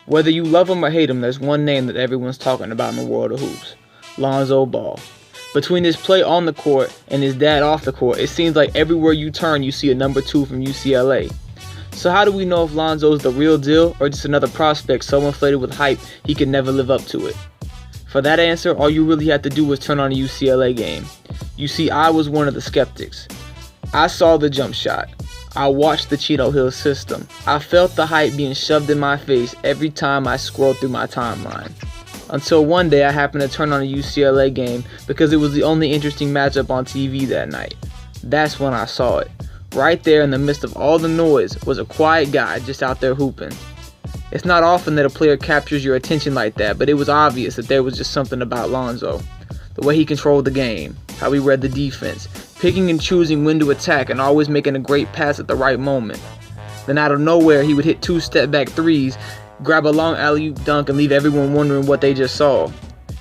Whether you love him or hate him, there's one name that everyone's talking about in the world of hoops: Lonzo Ball. Between his play on the court and his dad off the court, it seems like everywhere you turn you see a number 2 from UCLA. So how do we know if Lonzo is the real deal or just another prospect so inflated with hype he can never live up to it? For that answer, all you really had to do was turn on a UCLA game. You see, I was one of the skeptics. I saw the jump shot. I watched the Cheeto Hill system. I felt the hype being shoved in my face every time I scrolled through my timeline. Until one day I happened to turn on a UCLA game because it was the only interesting matchup on TV that night. That's when I saw it. Right there in the midst of all the noise was a quiet guy just out there hooping. It's not often that a player captures your attention like that, but it was obvious that there was just something about Lonzo. The way he controlled the game, how he read the defense, picking and choosing when to attack and always making a great pass at the right moment. Then out of nowhere he would hit 2 step-back threes, grab a long alley-oop dunk and leave everyone wondering what they just saw.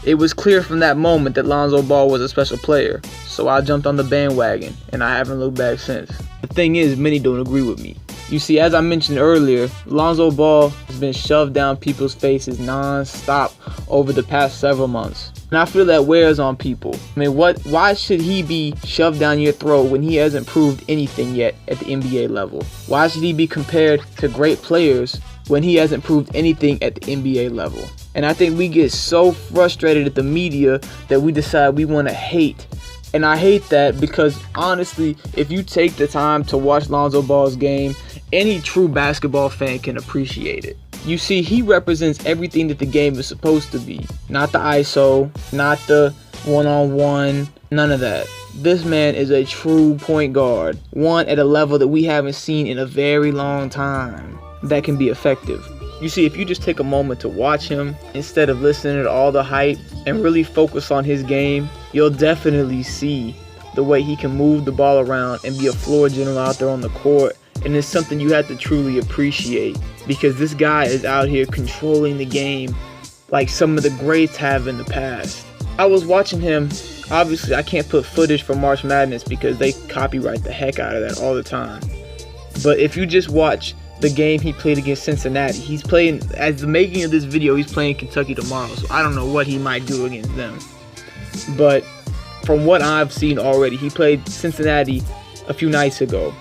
It was clear from that moment that Lonzo Ball was a special player, so I jumped on the bandwagon and I haven't looked back since. The thing is, many don't agree with me. You see, as I mentioned earlier, Lonzo Ball has been shoved down people's faces non-stop over the past several months. And I feel that wears on people. I mean, why should he be shoved down your throat when he hasn't proved anything yet at the NBA level? Why should he be compared to great players when he hasn't proved anything at the NBA level? And I think we get so frustrated at the media that we decide we want to hate. And I hate that because honestly, if you take the time to watch Lonzo Ball's game, any true basketball fan can appreciate it. You see, he represents everything that the game is supposed to be. Not the ISO, not the one-on-one, none of that. This man is a true point guard, one at a level that we haven't seen in a very long time, that can be effective. You see, if you just take a moment to watch him instead of listening to all the hype and really focus on his game, you'll definitely see the way he can move the ball around and be a floor general out there on the court. And it's something you have to truly appreciate because this guy is out here controlling the game like some of the greats have in the past. I was watching him. Obviously, I can't put footage from March Madness because they copyright the heck out of that all the time. But if you just watch the game he played against Cincinnati, he's playing, as the making of this video, he's playing Kentucky tomorrow. So I don't know what he might do against them. But from what I've seen already, he played Cincinnati a few nights ago.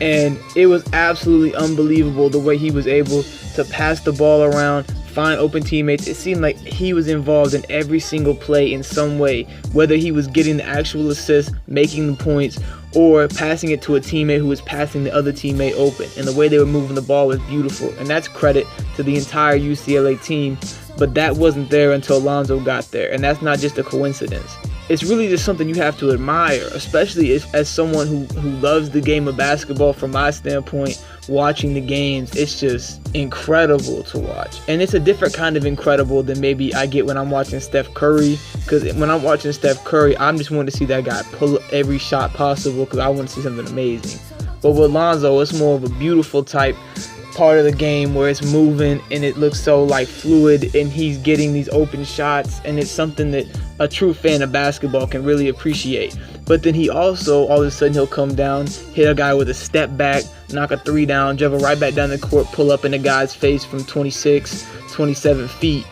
And it was absolutely unbelievable the way he was able to pass the ball around, find open teammates. It seemed like he was involved in every single play in some way, whether he was getting the actual assist, making the points, or passing it to a teammate who was passing the other teammate open. And the way they were moving the ball was beautiful. And that's credit to the entire UCLA team. But that wasn't there until Lonzo got there. And that's not just a coincidence. It's really just something you have to admire, especially as someone who loves the game of basketball. From my standpoint, watching the games, it's just incredible to watch. And it's a different kind of incredible than maybe I get when I'm watching Steph Curry. Because when I'm watching Steph Curry, I'm just wanting to see that guy pull up every shot possible because I want to see something amazing. But with Lonzo, it's more of a beautiful type part of the game where it's moving and it looks so like fluid and he's getting these open shots, and it's something that a true fan of basketball can really appreciate. But then he also, all of a sudden, he'll come down, hit a guy with a step back, knock a 3 down, dribble right back down the court, pull up in a guy's face from 26, 27 feet,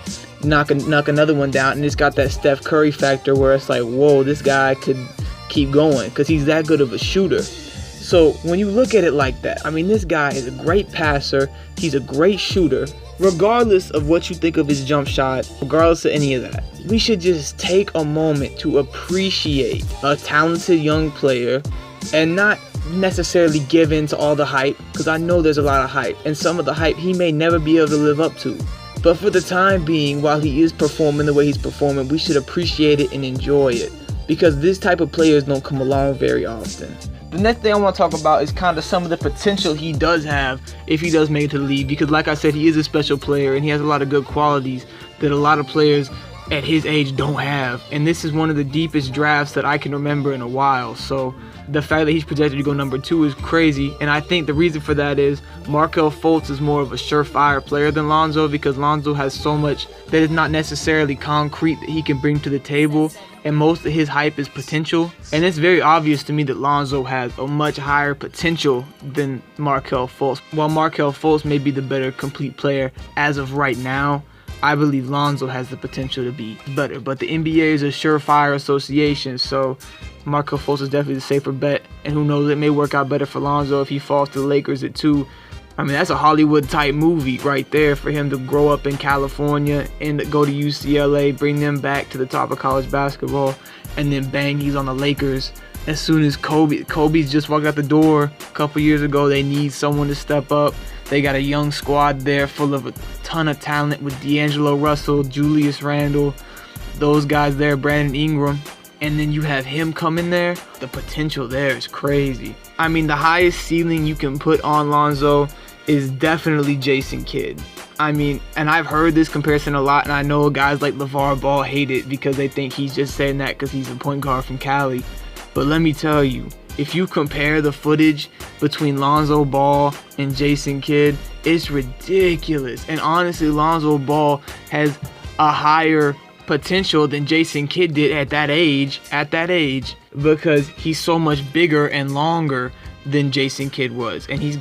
knock another one down, and it's got that Steph Curry factor where it's like, whoa, this guy could keep going because he's that good of a shooter. So when you look at it like that, I mean, this guy is a great passer. He's a great shooter. Regardless of what you think of his jump shot, regardless of any of that, we should just take a moment to appreciate a talented young player and not necessarily give in to all the hype, because I know there's a lot of hype, and some of the hype he may never be able to live up to. But for the time being, while he is performing the way he's performing, we should appreciate it and enjoy it, because this type of players don't come along very often. The next thing I want to talk about is kind of some of the potential he does have if he does make it to the league, because like I said, he is a special player and he has a lot of good qualities that a lot of players at his age don't have. And this is one of the deepest drafts that I can remember in a while. So the fact that he's projected to go number 2 is crazy. And I think the reason for that is Markelle Fultz is more of a surefire player than Lonzo, because Lonzo has so much that is not necessarily concrete that he can bring to the table. And most of his hype is potential. And it's very obvious to me that Lonzo has a much higher potential than Markelle Fultz. While Markelle Fultz may be the better complete player as of right now, I believe Lonzo has the potential to be better. But the NBA is a surefire association, so Markelle Fultz is definitely the safer bet. And who knows, it may work out better for Lonzo if he falls to the Lakers at 2. I mean, that's a Hollywood type movie right there for him to grow up in California and go to UCLA, bring them back to the top of college basketball, and then bang, he's on the Lakers. As soon as Kobe's just walked out the door a couple years ago, they need someone to step up. They got a young squad there full of a ton of talent with D'Angelo Russell, Julius Randle, those guys there, Brandon Ingram. And then you have him come in there. The potential there is crazy. I mean, the highest ceiling you can put on Lonzo is definitely Jason Kidd. I mean, and I've heard this comparison a lot, and I know guys like LeVar Ball hate it because they think he's just saying that because he's a point guard from Cali. But let me tell you, if you compare the footage between Lonzo Ball and Jason Kidd, it's ridiculous. And honestly, Lonzo Ball has a higher potential than Jason Kidd did at that age, because he's so much bigger and longer than Jason Kidd was. And he's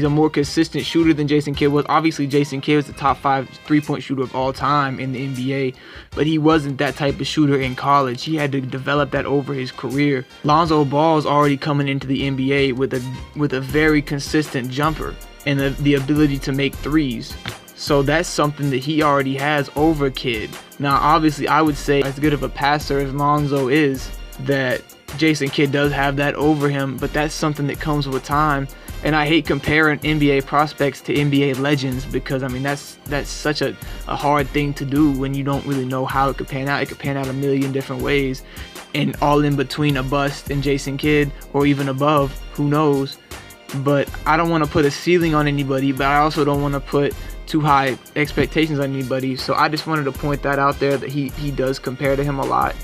a more consistent shooter than Jason Kidd was. Obviously, Jason Kidd was the top 5 3-point shooter of all time in the NBA, but he wasn't that type of shooter in college. He had to develop that over his career. Lonzo Ball is already coming into the NBA with a very consistent jumper and the ability to make threes. So that's something that he already has over Kidd. Now, obviously, I would say as good of a passer as Lonzo is, that Jason Kidd does have that over him, but that's something that comes with time. And I hate comparing NBA prospects to NBA legends, because I mean that's such a hard thing to do when you don't really know how it could pan out. It could pan out a million different ways, and all in between a bust and Jason Kidd, or even above, who knows. But I don't want to put a ceiling on anybody, but I also don't want to put too high expectations on anybody. So I just wanted to point that out there, that he does compare to him a lot.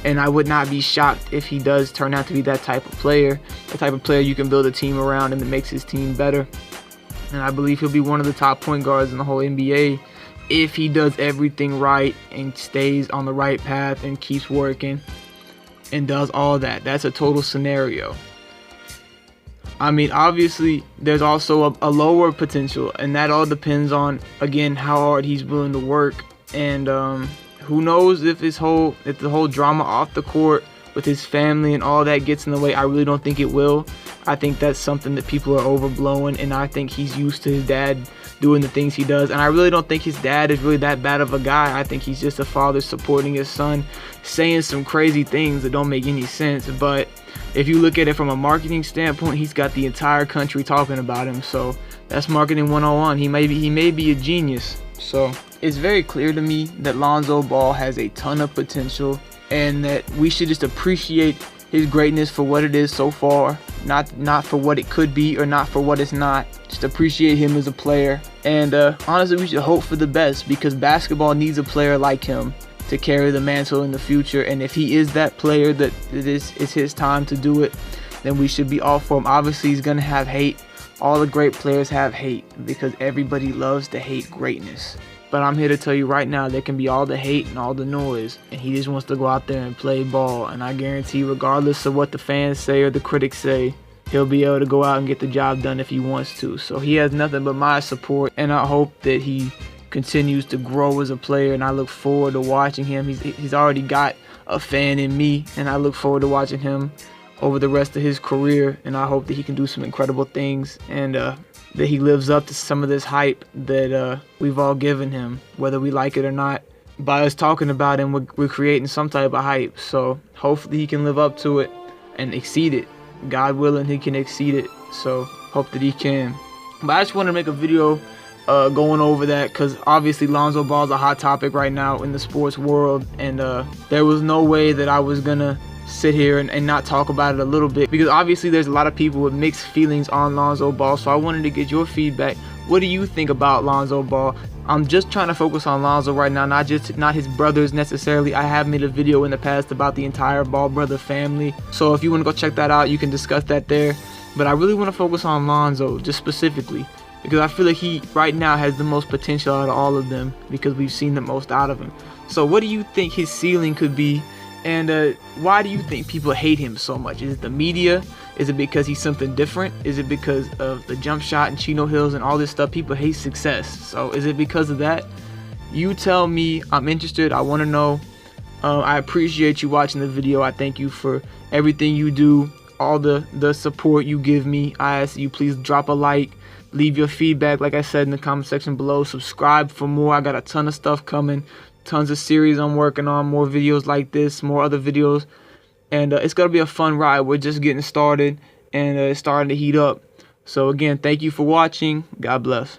And I would not be shocked if he does turn out to be that type of player, the type of player you can build a team around and that makes his team better. And I believe he'll be one of the top point guards in the whole NBA if he does everything right and stays on the right path and keeps working and does all that. That's a total scenario. I mean, obviously, there's also a lower potential, and that all depends on, again, how hard he's willing to work. And who knows if the whole drama off the court with his family and all that gets in the way. I really don't think it will. I think that's something that people are overblowing, and I think he's used to his dad doing the things he does. And I really don't think his dad is really that bad of a guy. I think he's just a father supporting his son, saying some crazy things that don't make any sense. But if you look at it from a marketing standpoint, he's got the entire country talking about him. So that's marketing 101. He may be a genius. So it's very clear to me that Lonzo Ball has a ton of potential, and that we should just appreciate his greatness for what it is so far, not for what it could be or not for what it's not. Just appreciate him as a player. And honestly, we should hope for the best, because basketball needs a player like him to carry the mantle in the future. And if he is that player that it's his time to do it, then we should be all for him. Obviously, he's going to have hate. All the great players have hate, because everybody loves to hate greatness. But I'm here to tell you right now, there can be all the hate and all the noise, and he just wants to go out there and play ball. And I guarantee, regardless of what the fans say or the critics say, he'll be able to go out and get the job done if he wants to. So he has nothing but my support, and I hope that he continues to grow as a player, and I look forward to watching him. He's already got a fan in me, and I look forward to watching him over the rest of his career, and I hope that he can do some incredible things, and that he lives up to some of this hype that we've all given him, whether we like it or not. By us talking about him, we're creating some type of hype. So hopefully he can live up to it and exceed it. God willing, he can exceed it. So hope that he can. But I just want to make a video going over that, because obviously Lonzo Ball is a hot topic right now in the sports world, and there was no way that I was gonna sit here and not talk about it a little bit, because obviously there's a lot of people with mixed feelings on Lonzo Ball. So I wanted to get your feedback. What do you think about Lonzo Ball? I'm just trying to focus on Lonzo right now, not his brothers necessarily. I have made a video in the past about the entire Ball brother family, so if you want to go check that out, you can discuss that there. But I really want to focus on Lonzo just specifically, because I feel like he right now has the most potential out of all of them, because we've seen the most out of him. So what do you think his ceiling could be, and why do you think people hate him so much? Is it the media? Is it because he's something different? Is it because of the jump shot and Chino Hills and all this stuff? People hate success. So is it because of that? You tell me. I'm interested. I want to know. I appreciate you watching the video. I thank you for everything you do, all the support you give me. I ask you please drop a like, leave your feedback like I said in the comment section below, subscribe for more. I got a ton of stuff coming, tons of series I'm working on, more videos like this, more other videos, and it's gonna be a fun ride. We're just getting started, and it's starting to heat up. So again, thank you for watching. God bless.